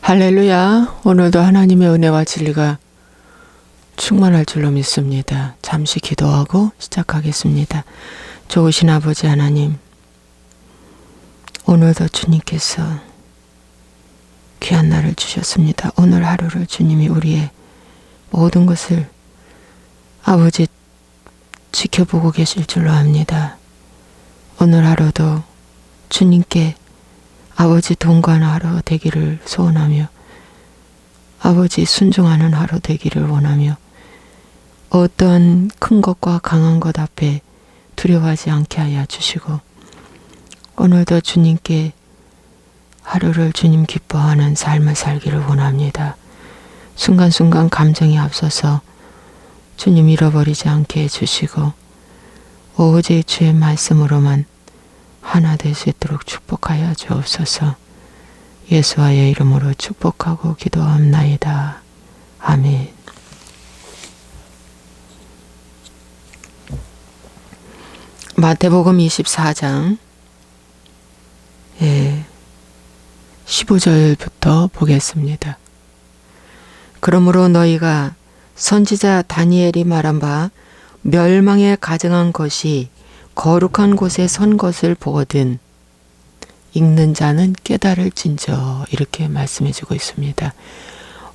할렐루야. 오늘도 하나님의 은혜와 진리가 충만할 줄로 믿습니다. 잠시 기도하고 시작하겠습니다. 좋으신 아버지 하나님, 오늘도 주님께서 귀한 날을 주셨습니다. 오늘 하루를 주님이 우리의 모든 것을 아버지 지켜보고 계실 줄로 압니다. 오늘 하루도 주님께 아버지 동거하는 하루 되기를 소원하며 아버지 순종하는 하루 되기를 원하며 어떤 큰 것과 강한 것 앞에 두려워하지 않게 하여 주시고 오늘도 주님께 하루를 주님 기뻐하는 삶을 살기를 원합니다. 순간순간 감정이 앞서서 주님 잃어버리지 않게 해주시고 오직 주의 말씀으로만 하나 될 수 있도록 축복하여 주옵소서. 예수와의 이름으로 축복하고 기도합나이다. 아멘. 마태복음 24장 15절부터 보겠습니다. 그러므로 너희가 선지자 다니엘이 말한 바 멸망에 가증한 것이 거룩한 곳에 선 것을 보거든 읽는 자는 깨달을진저, 이렇게 말씀해 주고 있습니다.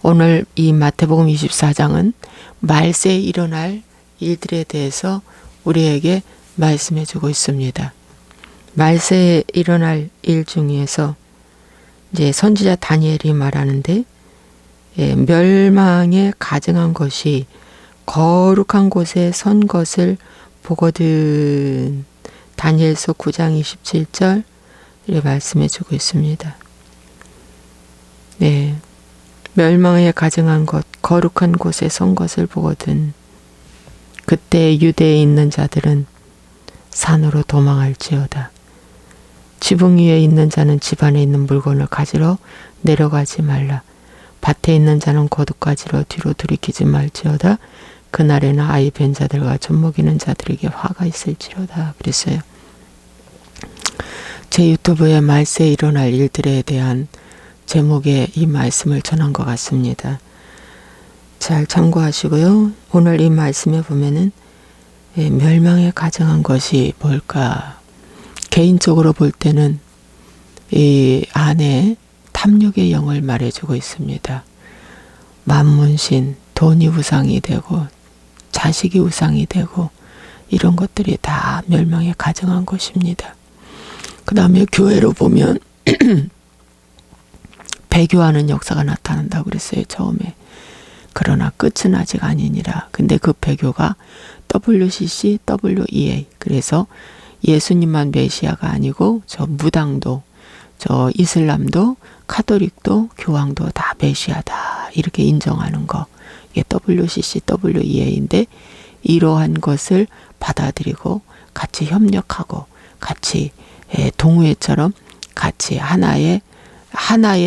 오늘 이 마태복음 24장은 말세에 일어날 일들에 대해서 우리에게 말씀해 주고 있습니다. 말세에 일어날 일 중에서 이제 선지자 다니엘이 말하는데 멸망에 가증한 것이 거룩한 곳에 선 것을 보거든. 다니엘서 9장 27절 이렇게 말씀해 주고 있습니다. 네, 멸망에 가증한 것, 거룩한 곳에 선 것을 보거든. 그때 유대에 있는 자들은 산으로 도망할지어다. 지붕 위에 있는 자는 집 안에 있는 물건을 가지러 내려가지 말라. 밭에 있는 자는 거둑 가지러 뒤로 돌이키지 말지어다. 그날에는 아이 뵌 자들과 젖 먹이는 자들에게 화가 있을지로다. 그랬어요. 제 유튜브에 말세에 일어날 일들에 대한 제목의 이 말씀을 전한 것 같습니다. 잘 참고하시고요. 오늘 이 말씀에 보면은 멸망에 가증한 것이 뭘까? 개인적으로 볼 때는 이 안에 탐욕의 영을 말해주고 있습니다. 만문신, 돈이 우상이 되고 자식이 우상이 되고 이런 것들이 다 멸망에 가증한 것입니다. 그 다음에 교회로 보면 배교하는 역사가 나타난다고 그랬어요. 처음에. 그러나 끝은 아직 아니니라. 근데 그 배교가 WCC, WEA. 그래서 예수님만 메시아가 아니고 저 무당도, 저 이슬람도, 카톨릭도, 교황도 다 메시아다. 이렇게 인정하는 거. 이게 WCC, WEA인데 이러한 것을 받아들이고 같이 협력하고 같이 동호회처럼 같이 하나의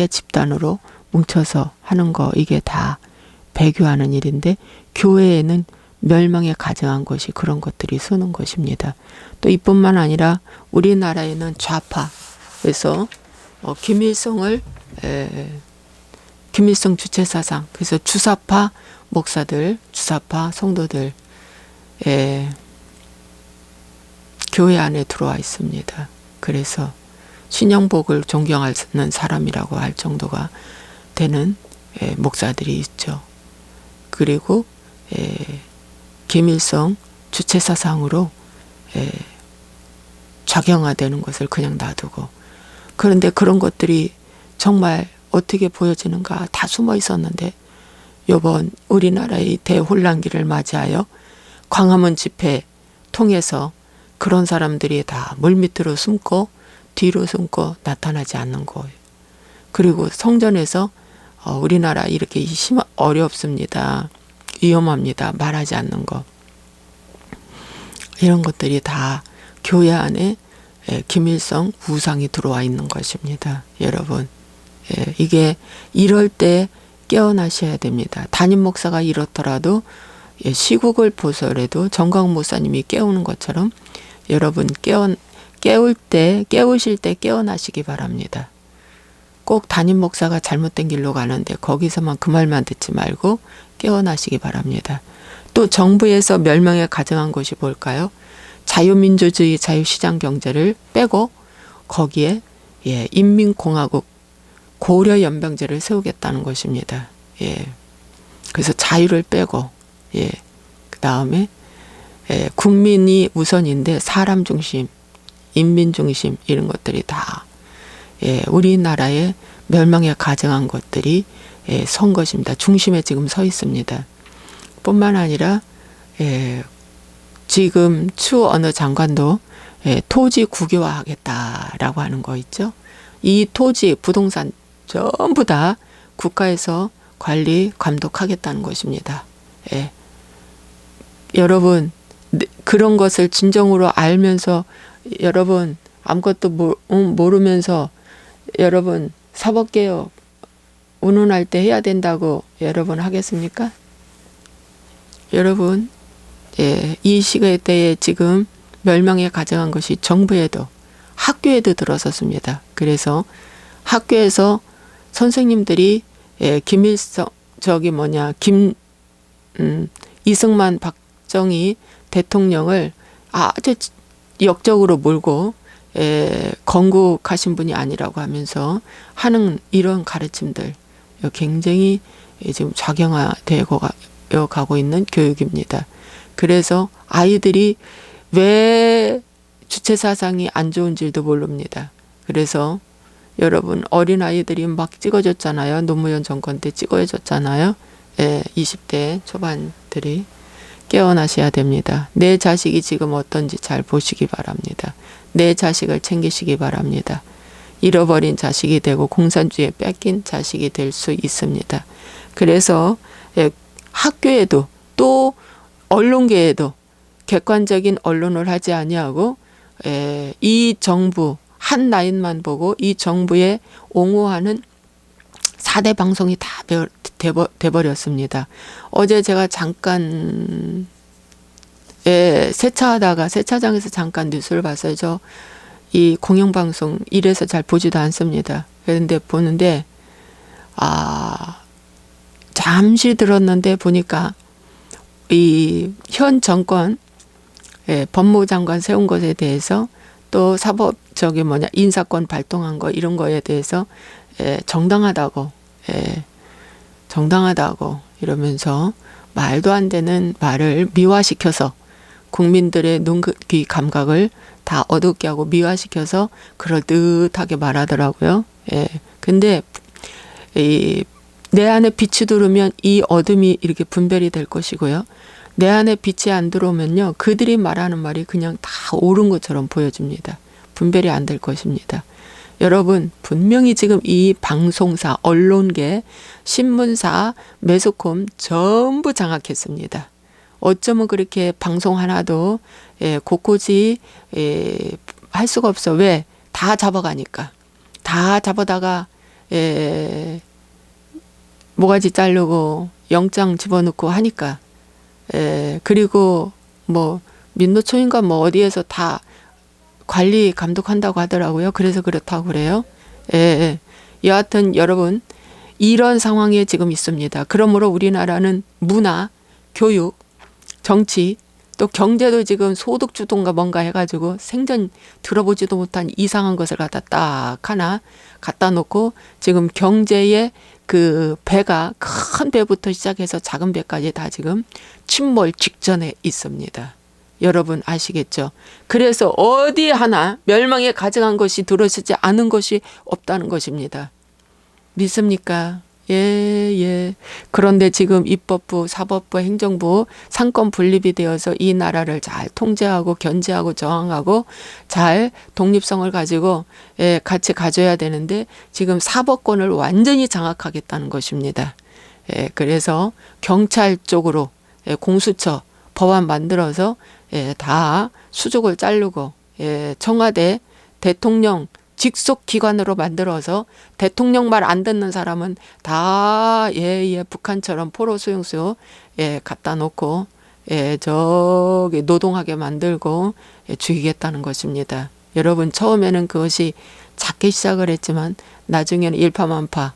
집단으로 뭉쳐서 하는 거, 이게 다 배교하는 일인데 교회에는 멸망에 가증한 것이 그런 것들이 서는 것입니다. 또 이뿐만 아니라 우리나라에는 좌파, 그래서 김일성 주체사상, 그래서 주사파 목사들, 주사파 성도들 교회 안에 들어와 있습니다. 그래서 신영복을 존경하는 사람이라고 할 정도가 되는 목사들이 있죠. 그리고 김일성 주체사상으로 작용화되는 것을 그냥 놔두고, 그런데 그런 것들이 정말 어떻게 보여지는가 다 숨어 있었는데 이번 우리나라의 대혼란기를 맞이하여 광화문 집회 통해서 그런 사람들이 다 물밑으로 숨고 뒤로 숨고 나타나지 않는 거예요. 그리고 성전에서 우리나라 이렇게 어렵습니다. 위험합니다. 말하지 않는 거. 이런 것들이 다 교회 안에 김일성 우상이 들어와 있는 것입니다. 여러분, 이게 이럴 때 깨어나셔야 됩니다. 담임 목사가 이렇더라도 시국을 보서라도 정광훈 목사님이 깨우는 것처럼 여러분 깨우실 때 깨어나시기 바랍니다. 꼭 담임 목사가 잘못된 길로 가는데 거기서만 그 말만 듣지 말고 깨어나시기 바랍니다. 또 정부에서 멸망에 가정한 것이 뭘까요? 자유민주주의 자유시장 경제를 빼고 거기에 인민공화국 고려연병제를 세우겠다는 것입니다. 그래서 자유를 빼고 그 다음에 국민이 우선인데 사람 중심, 인민 중심 이런 것들이 다 우리나라의 멸망에 가정한 것들이 선 것입니다. 중심에 지금 서 있습니다. 뿐만 아니라 지금 추 어느 장관도 토지 국유화하겠다라고 하는 거 있죠. 이 토지, 부동산 전부 다 국가에서 관리, 감독하겠다는 것입니다. 여러분 그런 것을 진정으로 알면서 여러분 아무것도 모르면서 여러분 사법개혁 운운할 때 해야 된다고 여러분 하겠습니까? 여러분 이 시대에 지금 멸망에 가정한 것이 정부에도 학교에도 들어섰습니다. 그래서 학교에서 선생님들이 김일성 이승만 박정희 대통령을 아주 역적으로 몰고 건국하신 분이 아니라고 하면서 하는 이런 가르침들 굉장히 지금 작용화되어 가고 있는 교육입니다. 그래서 아이들이 왜 주체사상이 안 좋은 줄도 모릅니다. 그래서 여러분 어린아이들이 막 찍어줬잖아요. 노무현 정권 때 찍어줬잖아요. 20대 초반들이 깨어나셔야 됩니다. 내 자식이 지금 어떤지 잘 보시기 바랍니다. 내 자식을 챙기시기 바랍니다. 잃어버린 자식이 되고 공산주의에 뺏긴 자식이 될 수 있습니다. 그래서 학교에도 또 언론계에도 객관적인 언론을 하지 아니하고 이 정부 한 라인만 보고 이 정부에 옹호하는 4대 방송이 다 돼버렸습니다. 어제 제가 잠깐 세차하다가 세차장에서 잠깐 뉴스를 봤어요. 저 이 공영방송 이래서 잘 보지도 않습니다. 그런데 보는데 잠시 들었는데 보니까 이 현 정권 법무장관 세운 것에 대해서 또 사법 인사권 발동한 거 이런 거에 대해서 정당하다고 이러면서 말도 안 되는 말을 미화시켜서 국민들의 눈, 귀 감각을 다 어둡게 하고 미화시켜서 그럴듯하게 말하더라고요. 근데 내 안에 빛이 들어오면 이 어둠이 이렇게 분별이 될 것이고요. 내 안에 빛이 안 들어오면요. 그들이 말하는 말이 그냥 다 옳은 것처럼 보여집니다. 분별이 안 될 것입니다. 여러분 분명히 지금 이 방송사, 언론계, 신문사, 매스컴 전부 장악했습니다. 어쩌면 그렇게 방송 하나도 곳곳이 할 수가 없어. 왜? 다 잡아가니까. 다 잡아다가 모가지 자르고 영장 집어넣고 하니까. 그리고 뭐 민노총인가 뭐 어디에서 다 관리 감독한다고 하더라고요. 그래서 그렇다고 그래요. 여하튼 여러분 이런 상황에 지금 있습니다. 그러므로 우리나라는 문화, 교육, 정치, 또 경제도 지금 소득주도인가 뭔가 해가지고 생전 들어보지도 못한 이상한 것을 딱 하나 갖다 놓고 지금 경제의 그 배가 큰 배부터 시작해서 작은 배까지 다 지금 침몰 직전에 있습니다. 여러분 아시겠죠? 그래서 어디 하나 멸망에 가증한 것이 들어서지 않은 것이 없다는 것입니다. 믿습니까? 예. 그런데 지금 입법부, 사법부, 행정부 상권 분립이 되어서 이 나라를 잘 통제하고 견제하고 저항하고 잘 독립성을 가지고 같이 가져야 되는데 지금 사법권을 완전히 장악하겠다는 것입니다. 그래서 경찰 쪽으로 공수처, 법안 만들어서 다 수족을 자르고 청와대 대통령 직속 기관으로 만들어서 대통령 말 안 듣는 사람은 다 북한처럼 포로 수용소 갖다 놓고 저기 노동하게 만들고 죽이겠다는 것입니다. 여러분 처음에는 그것이 작게 시작을 했지만 나중에는 일파만파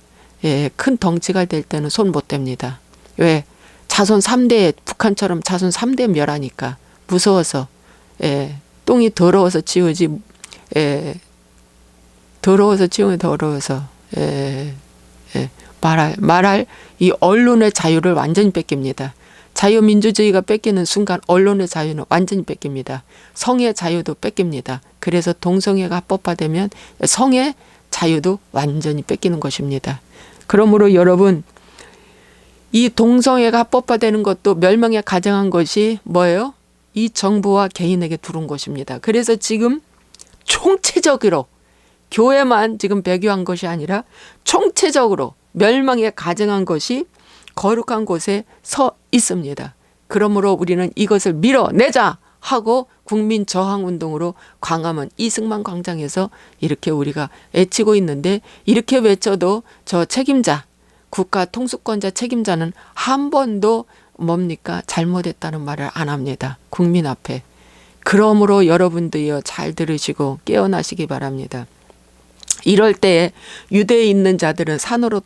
큰 덩치가 될 때는 손 못 댑니다. 왜? 자손 3대 북한처럼 자손 3대 멸하니까 무서워서 똥이 더러워서 치우지 더러워서 치우면 더러워서 말할 이 언론의 자유를 완전히 뺏깁니다. 자유민주주의가 뺏기는 순간 언론의 자유는 완전히 뺏깁니다. 성의 자유도 뺏깁니다. 그래서 동성애가 합법화되면 성의 자유도 완전히 뺏기는 것입니다. 그러므로 여러분 이 동성애가 합법화되는 것도 멸망에 가정한 것이 뭐예요? 이 정부와 개인에게 두른 것입니다. 그래서 지금 총체적으로 교회만 지금 배교한 것이 아니라 총체적으로 멸망에 가정한 것이 거룩한 곳에 서 있습니다. 그러므로 우리는 이것을 밀어내자 하고 국민 저항 운동으로 광화문 이승만 광장에서 이렇게 우리가 외치고 있는데, 이렇게 외쳐도 저 책임자, 국가 통수권자 책임자는 한 번도 뭡니까? 잘못했다는 말을 안 합니다. 국민 앞에. 그러므로 여러분들이요, 잘 들으시고 깨어나시기 바랍니다. 이럴 때에 유대에 있는 자들은 산으로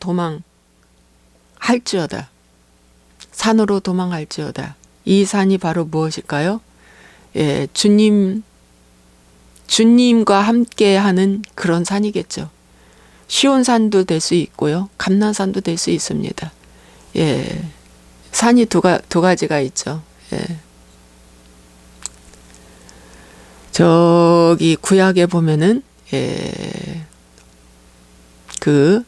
도망할지어다. 산으로 도망할지어다. 이 산이 바로 무엇일까요? 주님과 함께하는 그런 산이겠죠. 시온산도 될 수 있고요, 감난산도 될 수 있습니다. 산이 두 가지가 있죠. 저기 구약에 보면은 그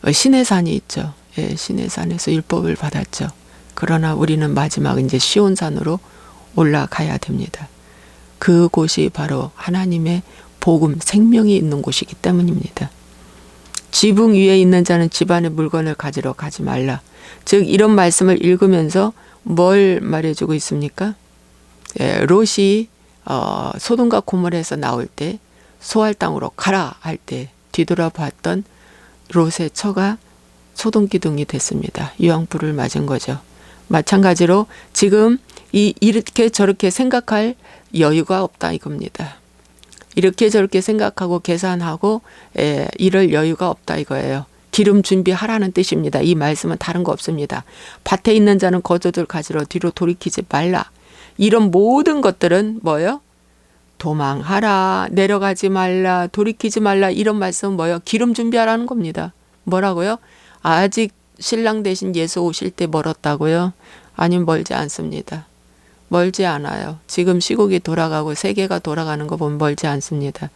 시내산이 있죠. 시내산에서 율법을 받았죠. 그러나 우리는 마지막 이제 시온산으로 올라가야 됩니다. 그곳이 바로 하나님의 복음, 생명이 있는 곳이기 때문입니다. 지붕 위에 있는 자는 집안의 물건을 가지러 가지 말라. 즉 이런 말씀을 읽으면서 뭘 말해주고 있습니까? 롯이 소돔과 고모라에서 나올 때 소할 땅으로 가라 할 때 뒤돌아봤던 롯의 처가 소돔 기둥이 됐습니다. 유황불을 맞은 거죠. 마찬가지로 지금 이렇게 저렇게 생각할 여유가 없다 이겁니다. 이렇게 저렇게 생각하고 계산하고 이럴 여유가 없다 이거예요. 기름 준비하라는 뜻입니다. 이 말씀은 다른 거 없습니다. 밭에 있는 자는 거저들 가지러 뒤로 돌이키지 말라. 이런 모든 것들은 뭐예요? 도망하라, 내려가지 말라, 돌이키지 말라, 이런 말씀은 뭐예요? 기름 준비하라는 겁니다. 뭐라고요? 아직 신랑 대신 예수 오실 때 멀었다고요? 아니면 멀지 않습니다. 멀지 않아요. 지금 시국이 돌아가고 세계가 돌아가는 거 보면 멀지 않습니다.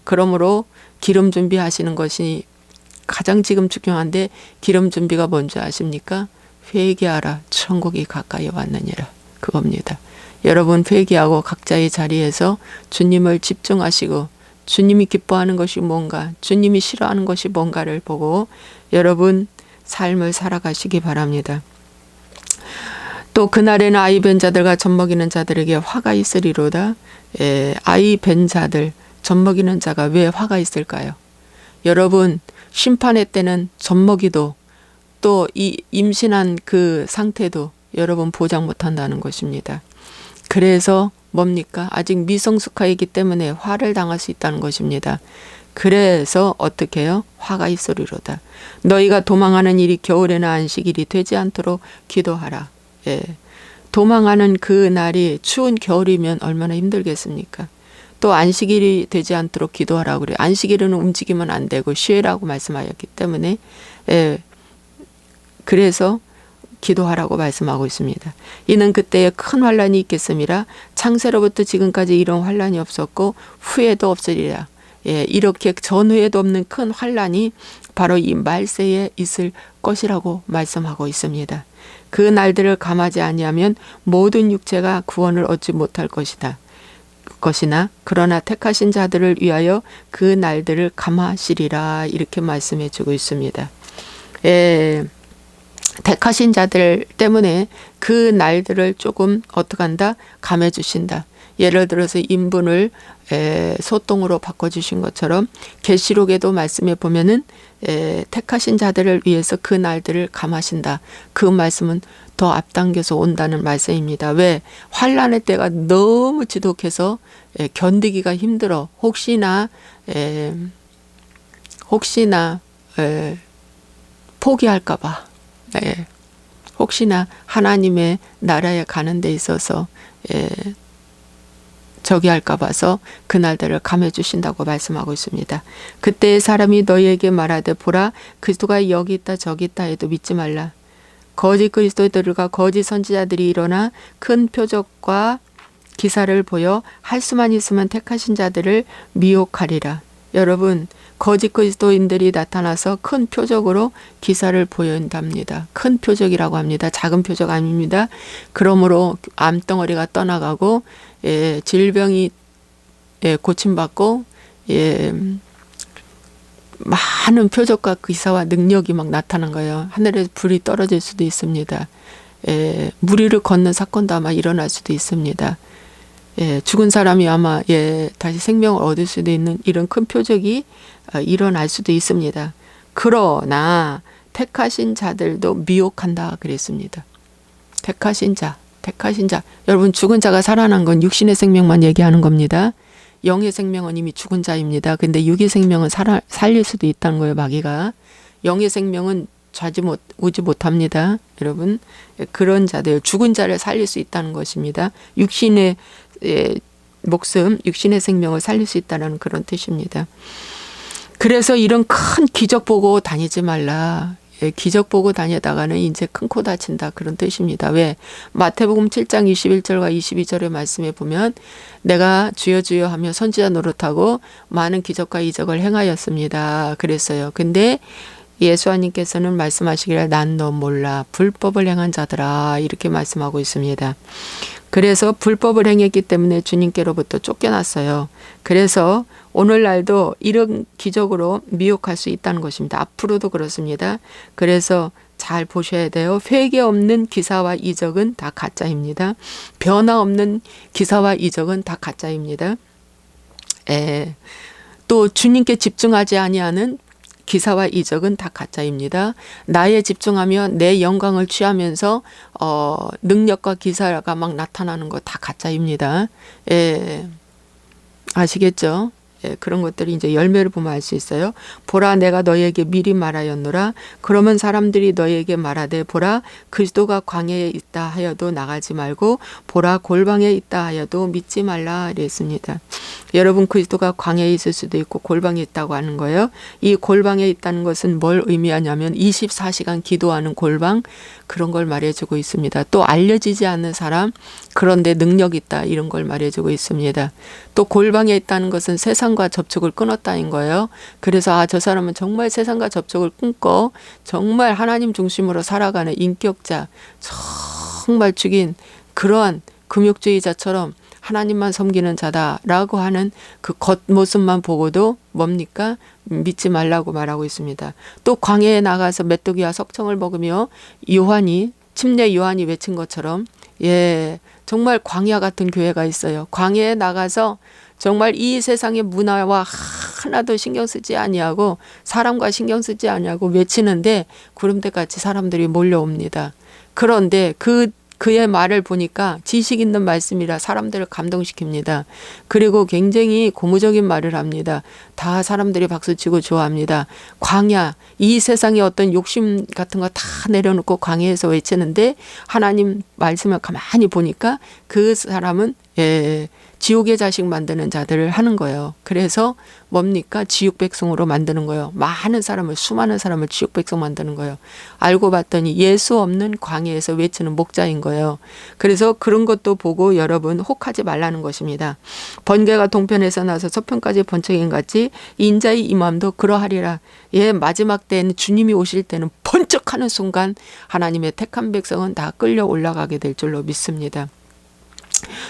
그러므로 기름 준비하시는 것이 가장 지금 중요한데, 기름 준비가 뭔지 아십니까? 회개하라, 천국이 가까이 왔느니라, 그겁니다. 여러분 회개하고 각자의 자리에서 주님을 집중하시고 주님이 기뻐하는 것이 뭔가, 주님이 싫어하는 것이 뭔가를 보고 여러분 삶을 살아가시기 바랍니다. 또 그날에는 아이 벤 자들과 젖먹이는 자들에게 화가 있으리로다. 아이 벤 자들, 젖먹이는 자가 왜 화가 있을까요? 여러분 심판의 때는 젖먹이도 또 이 임신한 그 상태도 여러분 보장 못한다는 것입니다. 그래서 뭡니까? 아직 미성숙하이기 때문에 화를 당할 수 있다는 것입니다. 그래서 어떻게 해요? 화가 있으리로다. 너희가 도망하는 일이 겨울에나 안식일이 되지 않도록 기도하라. 도망하는 그 날이 추운 겨울이면 얼마나 힘들겠습니까? 또 안식일이 되지 않도록 기도하라고 그래요. 안식일은 움직이면 안 되고 쉬라고 말씀하셨기 때문에 그래서 기도하라고 말씀하고 있습니다. 이는 그때에 큰 환란이 있겠음이라. 창세로부터 지금까지 이런 환란이 없었고 후에도 없으리라. 이렇게 전후에도 없는 큰 환란이 바로 이 말세에 있을 것이라고 말씀하고 있습니다. 그 날들을 감하지 아니하면 모든 육체가 구원을 얻지 못할 것이나 그러나 택하신 자들을 위하여 그 날들을 감하시리라, 이렇게 말씀해 주고 있습니다. 택하신 자들 때문에 그 날들을 조금 어떻게 한다? 감해 주신다. 예를 들어서 인분을 소똥으로 바꿔주신 것처럼 계시록에도 말씀해 보면은 택하신 자들을 위해서 그 날들을 감하신다. 그 말씀은 더 앞당겨서 온다는 말씀입니다. 왜? 환란의 때가 너무 지독해서 견디기가 힘들어. 혹시나 혹시나 포기할까봐, 혹시나 하나님의 나라에 가는 데 있어서 저기 할까 봐서 그날들을 감해 주신다고 말씀하고 있습니다. 그때 사람이 너희에게 말하되 보라 그리스도가 여기 있다 저기 있다 해도 믿지 말라. 거짓 그리스도들과 거짓 선지자들이 일어나 큰 표적과 기사를 보여 할 수만 있으면 택하신 자들을 미혹하리라. 여러분, 거짓 그리스도인들이 나타나서 큰 표적으로 기사를 보인답니다. 큰 표적이라고 합니다. 작은 표적 아닙니다. 그러므로 암덩어리가 떠나가고 질병이 고침받고 많은 표적과 기사와 능력이 막 나타난 거예요. 하늘에서 불이 떨어질 수도 있습니다. 무리를 걷는 사건도 아마 일어날 수도 있습니다. 죽은 사람이 아마 다시 생명을 얻을 수도 있는 이런 큰 표적이 일어날 수도 있습니다. 그러나 택하신 자들도 미혹한다 그랬습니다. 택하신 자. 여러분, 죽은 자가 살아난 건 육신의 생명만 얘기하는 겁니다. 영의 생명은 이미 죽은 자입니다. 근데 육의 생명은 살릴 수도 있다는 거예요, 마귀가. 영의 생명은 오지 못합니다. 여러분, 그런 자들, 죽은 자를 살릴 수 있다는 것입니다. 육신의 목숨, 육신의 생명을 살릴 수 있다는 그런 뜻입니다. 그래서 이런 큰 기적 보고 다니지 말라. 기적 보고 다니다가는 이제 큰 코 다친다 그런 뜻입니다. 왜? 마태복음 7장 21절과 22절의 말씀에 보면 내가 주여 주여 하며 선지자 노릇하고 많은 기적과 이적을 행하였습니다. 그랬어요. 근데 예수님께서는 말씀하시기를 난 너 몰라 불법을 행한 자들아 이렇게 말씀하고 있습니다. 그래서 불법을 행했기 때문에 주님께로부터 쫓겨났어요. 그래서 오늘날도 이런 기적으로 미혹할 수 있다는 것입니다. 앞으로도 그렇습니다. 그래서 잘 보셔야 돼요. 회개 없는 기사와 이적은 다 가짜입니다. 변화 없는 기사와 이적은 다 가짜입니다. 또 주님께 집중하지 아니하는 기사와 이적은 다 가짜입니다. 나에 집중하며 내 영광을 취하면서 능력과 기사가 막 나타나는 거 다 가짜입니다. 아시겠죠? 그런 것들이 이제 열매를 보면 알 수 있어요. 보라 내가 너희에게 미리 말하였노라. 그러면 사람들이 너희에게 말하되 보라 그리스도가 광야에 있다 하여도 나가지 말고 보라 골방에 있다 하여도 믿지 말라 이랬습니다. 여러분, 그리스도가 광야에 있을 수도 있고 골방에 있다고 하는 거예요. 이 골방에 있다는 것은 뭘 의미하냐면 24시간 기도하는 골방, 그런 걸 말해주고 있습니다. 또 알려지지 않는 사람, 그런데 능력 있다 이런 걸 말해주고 있습니다. 또 골방에 있다는 것은 세상과 접촉을 끊었다는 거예요. 그래서 저 사람은 정말 세상과 접촉을 끊고 정말 하나님 중심으로 살아가는 인격자, 정말 죽인 그러한 금욕주의자처럼 하나님만 섬기는 자다라고 하는 그 겉모습만 보고도 뭡니까? 믿지 말라고 말하고 있습니다. 또 광야에 나가서 메뚜기와 석청을 먹으며 침례 요한이 외친 것처럼 정말 광야 같은 교회가 있어요. 광야에 나가서 정말 이 세상의 문화와 하나도 신경 쓰지 아니하고 사람과 신경 쓰지 아니하고 외치는데 구름대같이 사람들이 몰려옵니다. 그런데 그의 말을 보니까 지식 있는 말씀이라 사람들을 감동시킵니다. 그리고 굉장히 고무적인 말을 합니다. 다 사람들이 박수치고 좋아합니다. 광야, 이 세상의 어떤 욕심 같은 거 다 내려놓고 광야에서 외치는데 하나님 말씀을 가만히 보니까 그 사람은 지옥의 자식 만드는 자들을 하는 거예요. 그래서 뭡니까? 지옥 백성으로 만드는 거예요. 수많은 사람을 지옥 백성 만드는 거예요. 알고 봤더니 예수 없는 광야에서 외치는 목자인 거예요. 그래서 그런 것도 보고 여러분 혹하지 말라는 것입니다. 번개가 동편에서 나서 서편까지 번쩍인 같이 인자의 임함도 그러하리라. 마지막 때는 주님이 오실 때는 번쩍하는 순간 하나님의 택한 백성은 다 끌려 올라가게 될 줄로 믿습니다.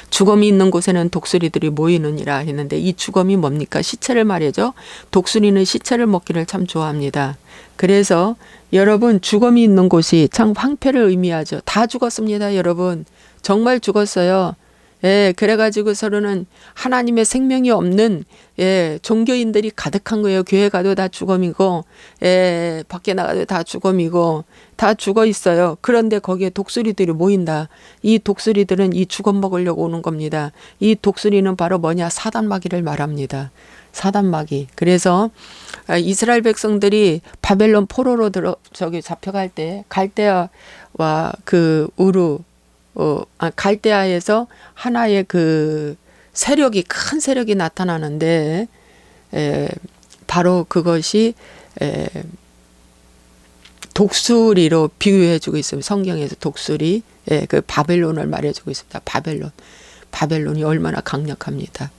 죽음이 있는 곳에는 독수리들이 모이느니라 했는데 이 죽음이 뭡니까? 시체를 말이죠. 독수리는 시체를 먹기를 참 좋아합니다. 그래서 여러분, 죽음이 있는 곳이 참 황폐를 의미하죠. 다 죽었습니다. 여러분, 정말 죽었어요. 예, 그래가지고 서로는 하나님의 생명이 없는 종교인들이 가득한 거예요. 교회 가도 다 죽음이고, 밖에 나가도 다 죽음이고, 다 죽어 있어요. 그런데 거기에 독수리들이 모인다. 이 독수리들은 이 죽음 먹으려고 오는 겁니다. 이 독수리는 바로 뭐냐? 사단마귀를 말합니다. 사단마귀. 그래서 이스라엘 백성들이 바벨론 포로로 잡혀갈 때 갈대아와 그 우루 갈대아에서 하나의 그 세력이 큰 세력이 나타나는데 바로 그것이 독수리로 비유해주고 있습니다. 성경에서 독수리 그 바벨론을 말해주고 있습니다. 바벨론이 얼마나 강력합니까?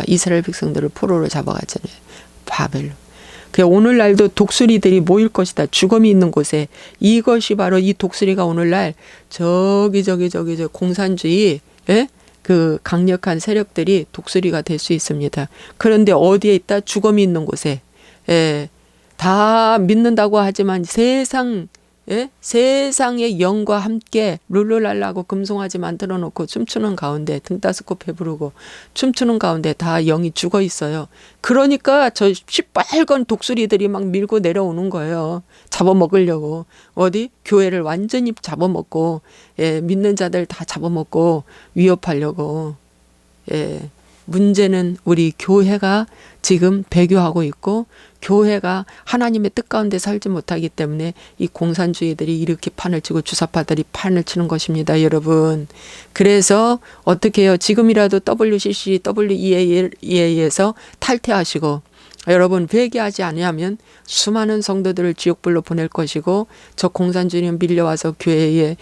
이스라엘 백성들을 포로로 잡아갔잖아요. 바벨론. 오늘날도 독수리들이 모일 것이다. 죽음이 있는 곳에. 이것이 바로 이 독수리가 오늘날 저기 공산주의 그 강력한 세력들이 독수리가 될 수 있습니다. 그런데 어디에 있다? 죽음이 있는 곳에. 다 믿는다고 하지만 세상의 영과 함께 룰루랄라고 금송아지 만들어 놓고 춤추는 가운데 등 따스고 배부르고 춤추는 가운데 다 영이 죽어 있어요. 그러니까 저 시뻘건 독수리들이 막 밀고 내려오는 거예요. 잡아먹으려고. 어디? 교회를 완전히 잡아먹고 믿는 자들 다 잡아먹고 위협하려고. 문제는 우리 교회가 지금 배교하고 있고 교회가 하나님의 뜻 가운데 살지 못하기 때문에 이 공산주의들이 이렇게 판을 치고 주사파들이 판을 치는 것입니다. 여러분. 그래서 어떻게 해요? 지금이라도 WCC, WEA에서 탈퇴하시고 여러분 회개하지 아니하면 수많은 성도들을 지옥불로 보낼 것이고 저 공산주의는 밀려와서 교회에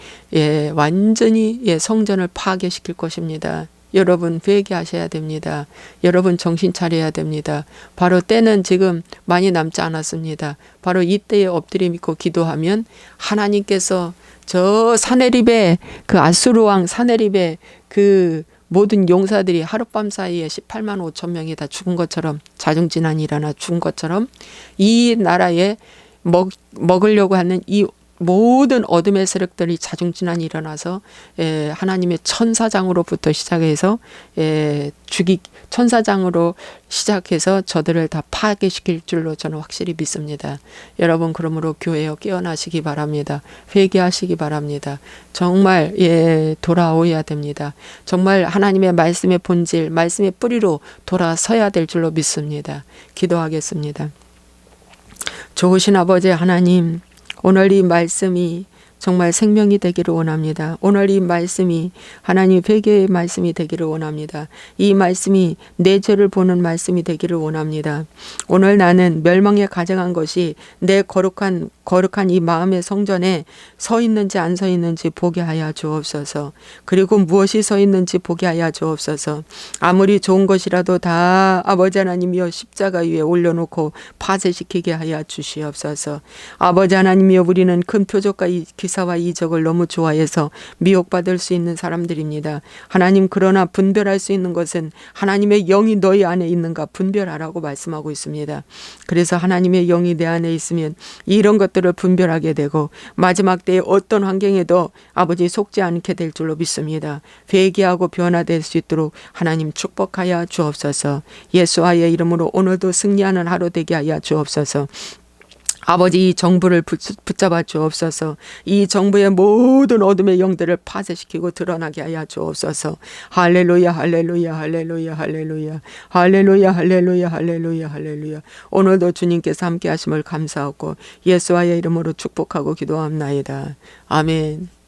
완전히 성전을 파괴시킬 것입니다. 여러분 회개하셔야 됩니다. 여러분 정신 차려야 됩니다. 바로 때는 지금 많이 남지 않았습니다. 바로 이때에 엎드려 믿고 기도하면 하나님께서 저 사네립의 그 아수르 왕 사네립의 그 모든 용사들이 하룻밤 사이에 18만 5천 명이 다 죽은 것처럼 자중진환이 일어나 죽은 것처럼 이 나라에 먹으려고 하는 이 모든 어둠의 세력들이 자중진환이 일어나서 하나님의 천사장으로부터 시작해서 천사장으로 시작해서 저들을 다 파괴시킬 줄로 저는 확실히 믿습니다. 여러분 그러므로 교회여 깨어나시기 바랍니다. 회개하시기 바랍니다. 정말 돌아오야 됩니다. 정말 하나님의 말씀의 본질, 말씀의 뿌리로 돌아서야 될 줄로 믿습니다. 기도하겠습니다. 좋으신 아버지 하나님, 오늘 이 말씀이 정말 생명이 되기를 원합니다. 오늘 이 말씀이 하나님 회개의 말씀이 되기를 원합니다. 이 말씀이 내 죄를 보는 말씀이 되기를 원합니다. 오늘 나는 멸망에 가정한 것이 내 거룩한 이 마음의 성전에 서 있는지 안 서 있는지 보게 하여 주옵소서. 그리고 무엇이 서 있는지 보게 하여 주옵소서. 아무리 좋은 것이라도 다 아버지 하나님이여 십자가 위에 올려놓고 파쇄시키게 하여 주시옵소서. 아버지 하나님이여 우리는 큰 표적과 기사와 이적을 너무 좋아해서 미혹받을 수 있는 사람들입니다. 하나님 그러나 분별할 수 있는 것은 하나님의 영이 너희 안에 있는가 분별하라고 말씀하고 있습니다. 그래서 하나님의 영이 내 안에 있으면 이런 것들을 분별하게 되고 마지막 때에 어떤 환경에도 아버지 속지 않게 될 줄로 믿습니다. 회개하고 변화될 수 있도록 하나님 축복하여 주옵소서. 예수와의 이름으로 오늘도 승리하는 하루 되게 하여 주옵소서. 아버지 이 정부를 붙잡아 주옵소서. 이 정부의 모든 어둠의 영들을 파쇄시키고 드러나게 하여 주옵소서. 할렐루야 할렐루야 할렐루야 할렐루야 할렐루야 할렐루야 할렐루야 할렐루야. 오늘도 주님께서 함께 하심을 감사하고 예수와의 이름으로 축복하고 기도합나이다. 아멘.